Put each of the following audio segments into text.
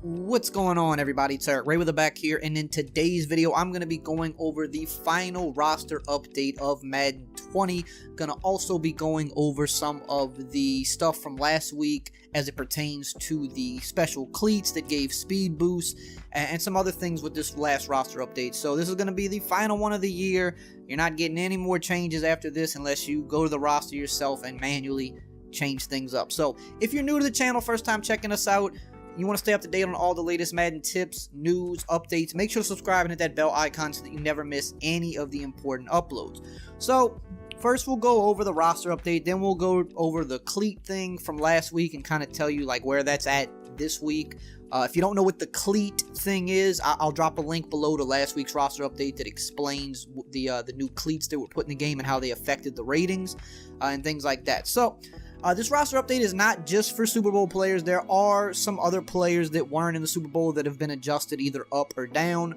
What's going on, everybody? It's EricRayweather back here, and in today's video I'm going to be going over the final roster update of Madden 20. Gonna also be going over some of the stuff from last week as it pertains to the special cleats that gave speed boosts and some other things with this last roster update. So this is going to be the final one of the year. You're not getting any more changes after this unless you go to the roster yourself and manually change things up. So if you're new to the channel, first time checking us out, you want to stay up to date on all the latest Madden tips, news, updates, make sure to subscribe and hit that bell icon so that you never miss any of the important uploads. So first we'll go over the roster update, then we'll go over the cleat thing from last week and kind of tell you like where that's at this week. If you don't know what the cleat thing is, I'll drop a link below to last week's roster update that explains the new cleats that were put in the game and how they affected the ratings and things like that. So this roster update is not just for Super Bowl players. There are some other players that weren't in the Super Bowl that have been adjusted either up or down.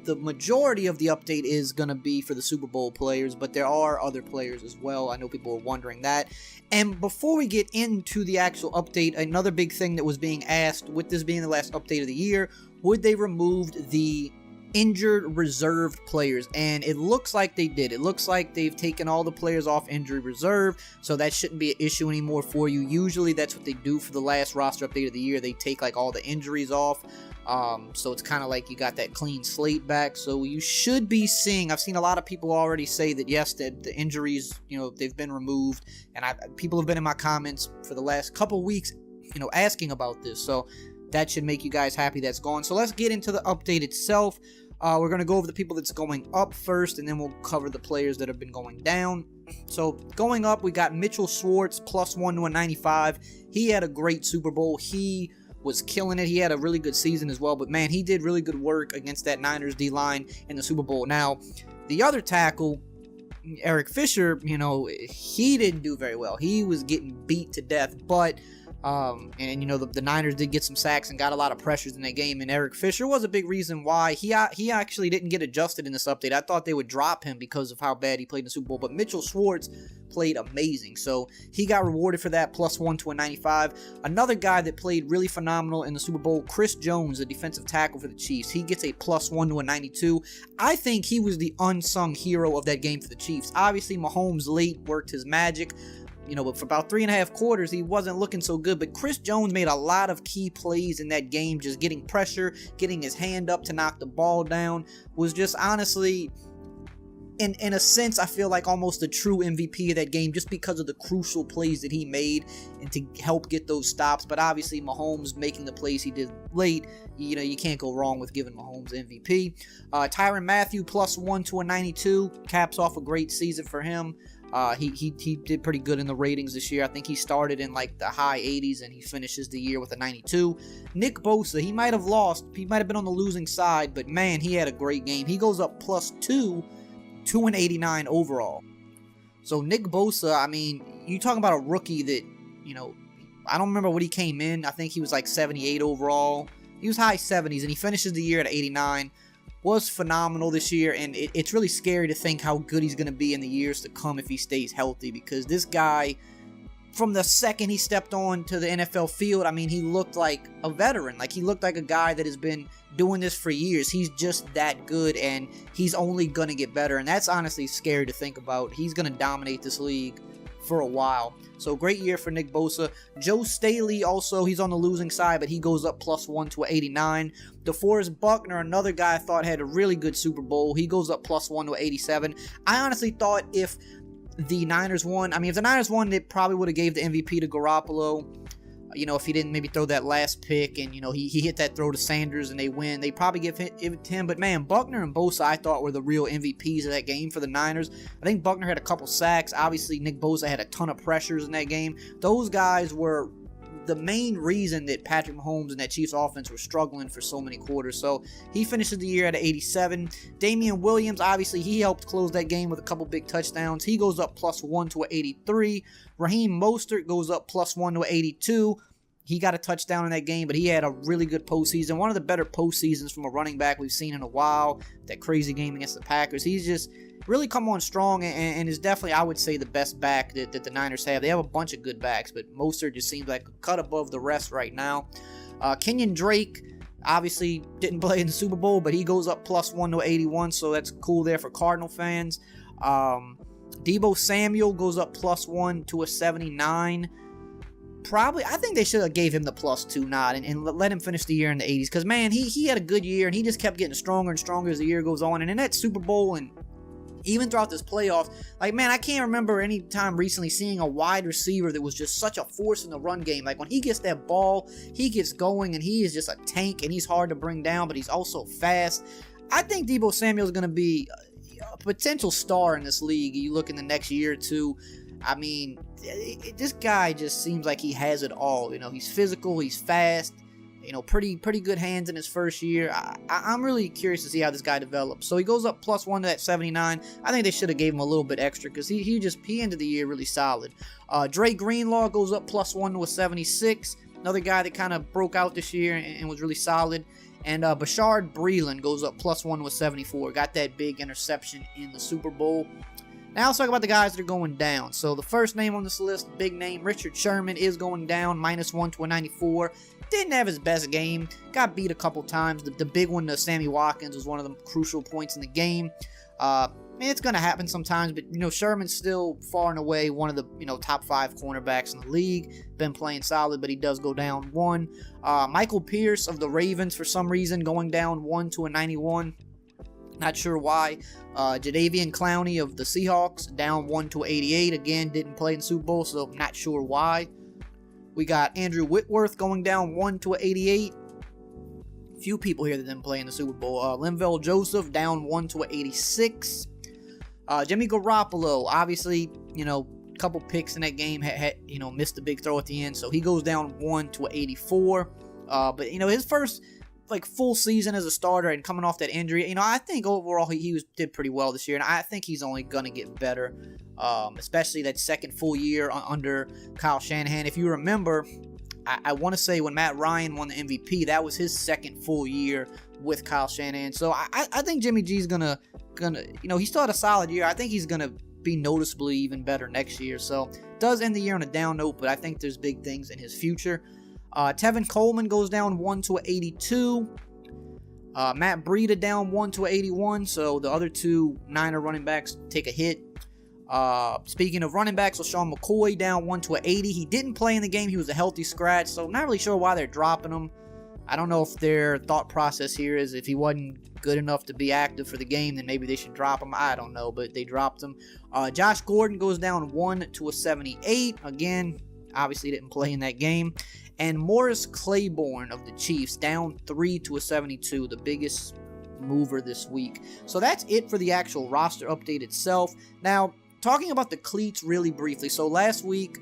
The majority of the update is going to be for the Super Bowl players, but there are other players as well. I know people are wondering that. And before we get into the actual update, another big thing that was being asked, with this being the last update of the year, would they removed the injured reserved players? And it looks like they did. It looks like they've taken all the players off injury reserve, so that shouldn't be an issue anymore for you. Usually that's what they do for the last roster update of the year. They take like all the injuries off, so it's kind of like you got that clean slate back. So you should be seeing, I've seen a lot of people already say that yes, that the injuries, you know, they've been removed, and people have been in my comments for the last couple weeks, you know, asking about this, so that should make you guys happy that's gone. So let's get into the update itself. We're going to go over the people that's going up first, and then we'll cover the players that have been going down. So going up, we got Mitchell Schwartz, +1 to a 95. He had a great Super Bowl. He was killing it. He had a really good season as well, but man, he did really good work against that Niners D-line in the Super Bowl. Now, the other tackle, Eric Fisher, you know, he didn't do very well. He was getting beat to death, but and you know, the Niners did get some sacks and got a lot of pressures in that game, and Eric Fisher was a big reason why he actually didn't get adjusted in this update. I thought they would drop him because of how bad he played in the Super Bowl, but Mitchell Schwartz played amazing, so he got rewarded for that, +1 to a 95. Another guy that played really phenomenal in the Super Bowl, Chris Jones, a defensive tackle for the Chiefs. He gets a +1 to a 92. I think he was the unsung hero of that game for the Chiefs. Obviously, Mahomes late worked his magic, you know, but for about 3.5 quarters, he wasn't looking so good. But Chris Jones made a lot of key plays in that game, just getting pressure, getting his hand up to knock the ball down. Was just honestly, in a sense, I feel like almost the true MVP of that game, just because of the crucial plays that he made and to help get those stops. But obviously, Mahomes making the plays he did late, you know, you can't go wrong with giving Mahomes MVP. Tyrann Mathieu, +1 to a 92, caps off a great season for him. He did pretty good in the ratings this year. I think he started in like the high 80s and he finishes the year with a 92. Nick Bosa, he might have lost. He might have been on the losing side, but man, he had a great game. He goes up +2 to an 89 overall. So Nick Bosa, I mean, you talking about a rookie that, you know, I don't remember what he came in. I think he was like 78 overall. He was high 70s and he finishes the year at 89. Was phenomenal this year, and it's really scary to think how good he's going to be in the years to come if he stays healthy, because this guy, from the second he stepped on to the NFL field, I mean, he looked like a veteran. Like, he looked like a guy that has been doing this for years. He's just that good, and he's only going to get better, and that's honestly scary to think about. He's going to dominate this league for a while. So great year for Nick Bosa. Joe Staley also, he's on the losing side, but he goes up +1 to a 89. DeForest Buckner, another guy I thought had a really good Super Bowl. He goes up +1 to a 87. I honestly thought if the Niners won, I mean, if the Niners won, they probably would have gave the MVP to Garoppolo. You know, if he didn't maybe throw that last pick and, you know, he hit that throw to Sanders and they win, they probably give it to him. But, man, Buckner and Bosa, I thought, were the real MVPs of that game for the Niners. I think Buckner had a couple sacks. Obviously, Nick Bosa had a ton of pressures in that game. Those guys were the main reason that Patrick Mahomes and that Chiefs offense were struggling for so many quarters. So he finishes the year at 87. Damian Williams, obviously, he helped close that game with a couple big touchdowns. He goes up +1 to a 83. Raheem Mostert goes up +1 to a 82. He got a touchdown in that game, but he had a really good postseason. One of the better postseasons from a running back we've seen in a while. That crazy game against the Packers. He's just really come on strong and is definitely, I would say, the best back that the Niners have. They have a bunch of good backs, but Mostert just seems like a cut above the rest right now. Kenyon Drake obviously didn't play in the Super Bowl, but he goes up +1 to 81, so that's cool there for Cardinal fans. Deebo Samuel goes up +1 to a 79. Probably, I think they should have gave him the +2 nod and let him finish the year in the 80s. Because, man, he had a good year, and he just kept getting stronger and stronger as the year goes on. And in that Super Bowl and even throughout this playoff, like, man, I can't remember any time recently seeing a wide receiver that was just such a force in the run game. Like, when he gets that ball, he gets going, and he is just a tank, and he's hard to bring down, but he's also fast. I think Deebo Samuel is going to be a potential star in this league. You look in the next year or two, I mean, this guy just seems like he has it all. You know, he's physical, he's fast, you know, pretty good hands in his first year. I'm really curious to see how this guy develops. So he goes up +1 to that 79. I think they should have gave him a little bit extra because he ended the year really solid. Dre Greenlaw goes up +1 to a 76. Another guy that kind of broke out this year and was really solid. And Bashard Breeland goes up +1 to a 74. Got that big interception in the Super Bowl. Now let's talk about the guys that are going down. So the first name on this list, big name, Richard Sherman, is going down, -1 to a 94. Didn't have his best game. Got beat a couple times. The big one to Sammy Watkins was one of the crucial points in the game. It's going to happen sometimes, but, you know, Sherman's still far and away one of the, you know, top 5 cornerbacks in the league. Been playing solid, but he does go down 1. Michael Pierce of the Ravens, for some reason, going down 1 to a 91. Not sure why. Jadeveon Clowney of the Seahawks, down 1 to 88. Again, didn't play in the Super Bowl, so not sure why. We got Andrew Whitworth going down 1 to 88. Few people here that didn't play in the Super Bowl. Linval Joseph down 1 to 86. Jimmy Garoppolo, obviously, you know, a couple picks in that game, you know, missed a big throw at the end, so he goes down 1 to 84. But, you know, his first full season as a starter and coming off that injury, you know, I think overall he did pretty well this year, and I think he's only gonna get better, especially that second full year under Kyle Shanahan. If you remember, I want to say when Matt Ryan won the MVP, that was his second full year with Kyle Shanahan. So I think Jimmy G's gonna, you know, he still had a solid year. I think he's gonna be noticeably even better next year. So does end the year on a down note, but I think there's big things in his future. Tevin Coleman goes down 1 to 82. Matt Breida down 1 to 81. So the other two Niner running backs take a hit. Speaking of running backs, LaShawn McCoy down 1 to 80. He didn't play in the game. He was a healthy scratch. So not really sure why they're dropping him. I don't know if their thought process here is if he wasn't good enough to be active for the game, then maybe they should drop him. I don't know, but they dropped him. Josh Gordon goes down 1 to a 78. Again, obviously didn't play in that game. And Morris Claiborne of the Chiefs down 3 to a 72, the biggest mover this week. So that's it for the actual roster update itself. Now, talking about the cleats really briefly. So last week,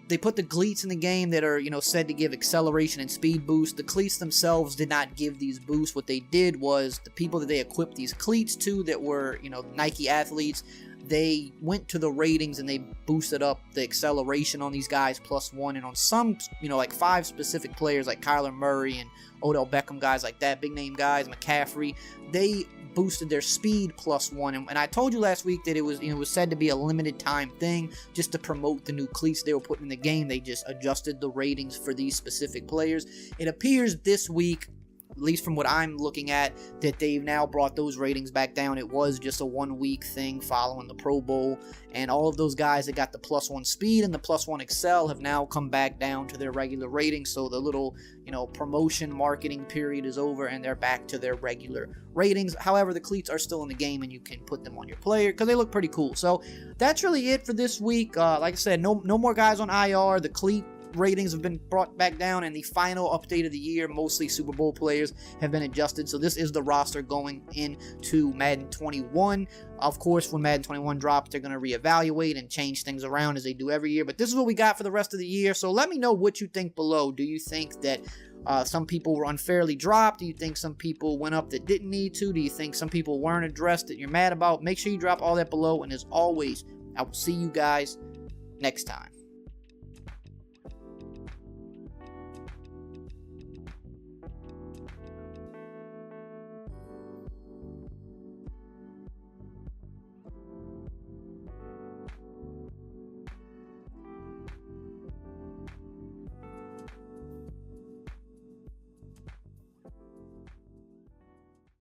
they put the cleats in the game that are, you know, said to give acceleration and speed boost. The cleats themselves did not give these boosts. What they did was the people that they equipped these cleats to that were, you know, Nike athletes, they went to the ratings and they boosted up the acceleration on these guys +1, and on some, you know, like 5 specific players like Kyler Murray and Odell Beckham, guys like that, big name guys, McCaffrey, they boosted their speed +1. And I told you last week that it was, you know, it was said to be a limited time thing just to promote the new cleats they were putting in the game. They just adjusted the ratings for these specific players. It appears this week, at least from what I'm looking at, that they've now brought those ratings back down. It was just a 1-week thing following the Pro Bowl, and all of those guys that got the +1 speed and the +1 excel have now come back down to their regular ratings. So the little, you know, promotion marketing period is over and they're back to their regular ratings. However, the cleats are still in the game and you can put them on your player because they look pretty cool. So that's really it for this week. Like I said, no more guys on IR. The cleat ratings have been brought back down, and the final update of the year, mostly Super Bowl players, have been adjusted. So this is the roster going into Madden 21. Of course, when Madden 21 drops, they're going to reevaluate and change things around as they do every year. But this is what we got for the rest of the year. So let me know what you think below. Do you think that some people were unfairly dropped? Do you think some people went up that didn't need to? Do you think some people weren't addressed that you're mad about? Make sure you drop all that below. And as always, I will see you guys next time.